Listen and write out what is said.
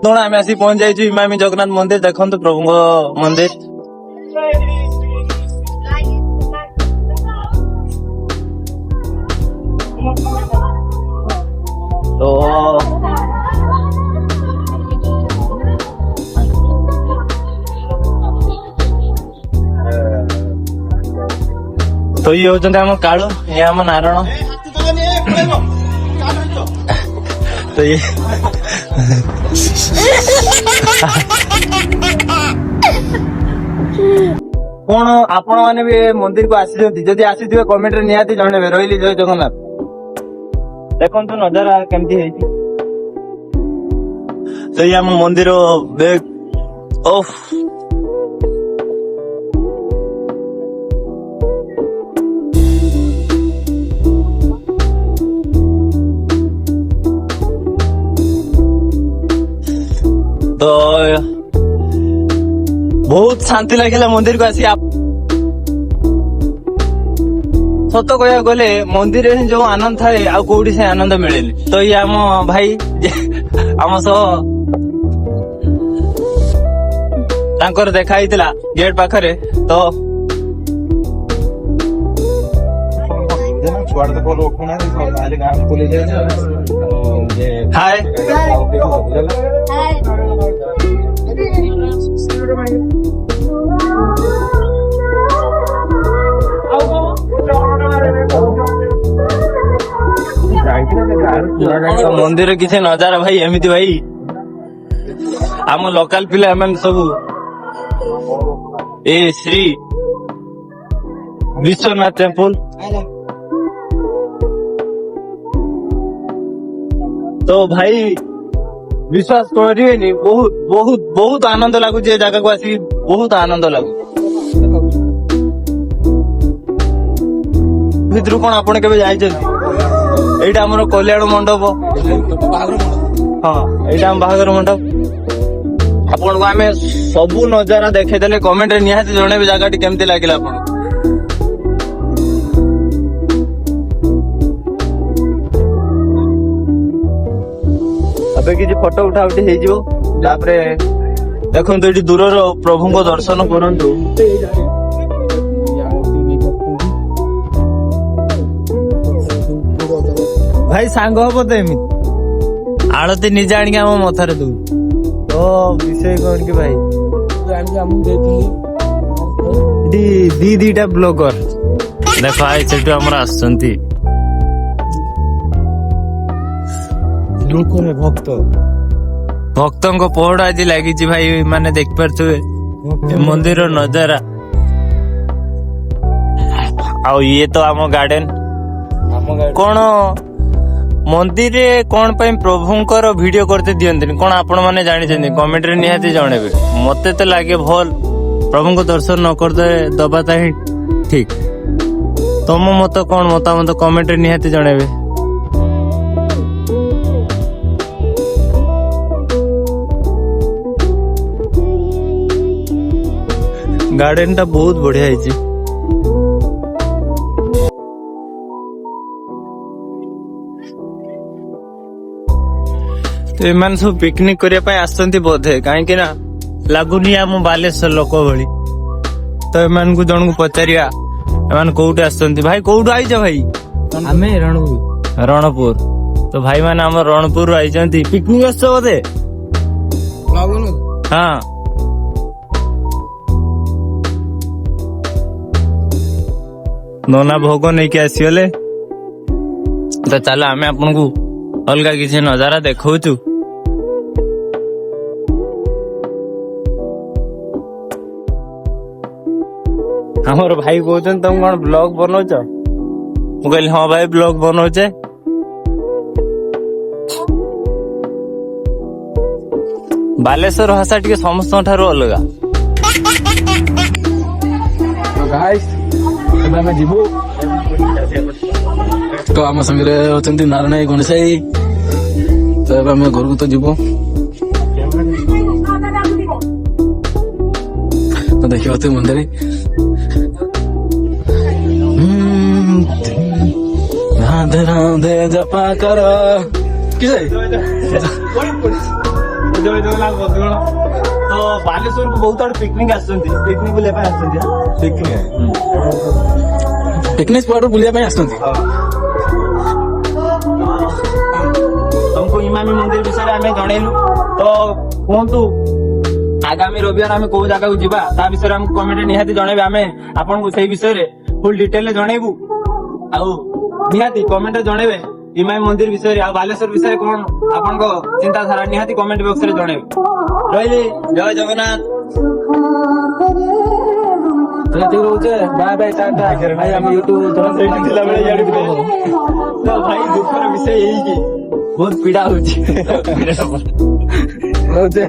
बर्तमान आम आसी पहुंच जाइए इमामी जगन्नाथ मंदिर देखो प्रभु मंदिर तो ये होते आम कालू ये आम नारायण तो ये कौन आपण मैंने भी मंदिर को आसी जदि आसी कमेंट रे निहाती जणेबे रहिली जय जगन्नाथ देखो तो नजारा केमती है तो ये आम मंदिर बेग ओफ तो बहुत शांति लगे मंदिर को आसी सत कह गले मंदिर में जो आनंद थाए आ कौटी से आनंद मिले तो ये आम भाई आम सह देखा गेट पाखरे तो हाय मंदिर किसी नजारा भाई एमती भाई आम लोकल पिला सब ए श्री विश्वनाथ टेम्पल तो भाई विश्वास करेनि बहुत बहुत बहुत आनंद लगुच जगह को आसिक बहुत आनंद लगु भितर कौन आपड़ के एटा आम कल्याण मंडप हाँ एटा आम बाहागर मंडप आपन को आम सबू नजारा देखेदेले कमेंट रे निहाती जणेबे जगह केमती लागिला आपन अबे किसी फोटो उठा उठी हो देखो ये दूर प्रभु को दर्शन करंतु भाई सांग हम तो एमती आलती निजे आनिक आम मथारे दू तो विषय कौन कि भाई दीटा ब्लॉगर देख आई सेठू आमर आसुचंती भक्त भक्तों को पहड़ आज लगी भाई माने देख पारे मंदिर नजारा आ ये तो आम गार्डन कौन मंदिर कौन प्रभुंकर वीडियो करते दियंती कौन आपण मैंने जानी कमेंट रे निहाती जणेबे मते तो लगे भल प्रभु को दर्शन न करदे दबाता ही ठीक तुम मत कौन मतामत कमेंट रे निहाती जणेबे गार्डन टा बहुत बढ़िया है तो एमान सब पिकनिक करने आसती बोधे कहीं ना लगुनि आम बालेश्वर लोक भली तो एमान को जन को पचारिया एमान कोउटे आसती भाई कोउटू आइज भाई आमे रणपुर तो भाई मैंने आम रणपुर आई पिकनिक आस बोधे हाँ नोना भोग नहीं के आसीगले तो चलो आमे आपन को अलग किसी नजारा देखौचु हमर भाई कहते तुम कौन ब्लॉग बनौच मु कहली हाँ भाई ब्लॉग बनौचे बालेश्वर भाषा टी समस्त ठारू अलग तो आम संगे होती नारायण गणेश तो आम घर को तो जीव तो देखिए मंदिर राधे राधे जपा कर ଜୟ ଜଗନ୍ନାଥ ବନ୍ଧୁଗଣ। ତ ବାଲେଶ୍ୱରକୁ ବହୁତ ଆଡେ ପିକନିକ ଆସୁଛନ୍ତି, ପିକନିକ ବୁଲିବା ପାଇଁ ଆସୁଛନ୍ତି। ପିକନିକ ସ୍ପଟ ବୁଲିବା ପାଇଁ ଆସୁଛନ୍ତି। ତମକୁ ଇମାମି ମନ୍ଦିର ବିଷୟରେ ଆମେ ଜଣେଇଲୁ, ତ କୁହନ୍ତୁ ଆଗାମୀ ରବିବାର ଆମେ କୋଉ ଜାଗାକୁ ଯିବା ତା ବିଷୟରେ ଆମକୁ କମେଣ୍ଟରେ ନିହାତି ଜଣେଇବେ। ଆମେ ଆପଣଙ୍କୁ ସେଇ ବିଷୟରେ ଫୁଲ ଡିଟେଲରେ ଜଣେଇବୁ। ଆଉ ନିହାତି କମେଣ୍ଟରେ ଜଣେଇବେ ଇମାମି ମନ୍ଦିର ବିଷୟରେ ଆଉ ବାଲେଶ୍ୱର ବିଷୟରେ କଣ ଆପଣଙ୍କ ଚିନ୍ତାଧାରା ନିହାତି କମେଣ୍ଟ ବକ୍ସରେ ଜଣେଇବେ। ରହିଲି, ଜୟ ଜଗନ୍ନାଥ। ରହୁଛେ ବାଏ ବାଏ ଟାଟା। ଭାଇ ଆମେ ୟୁଟ୍ୟୁବ ଥିଲାବେଳେ ଇଆଡେ ତ ଭାଇ ଦୁଃଖର ବିଷୟ ଏଇକି ବହୁତ ପୀଡା ହଉଛି। ରହୁଛେ।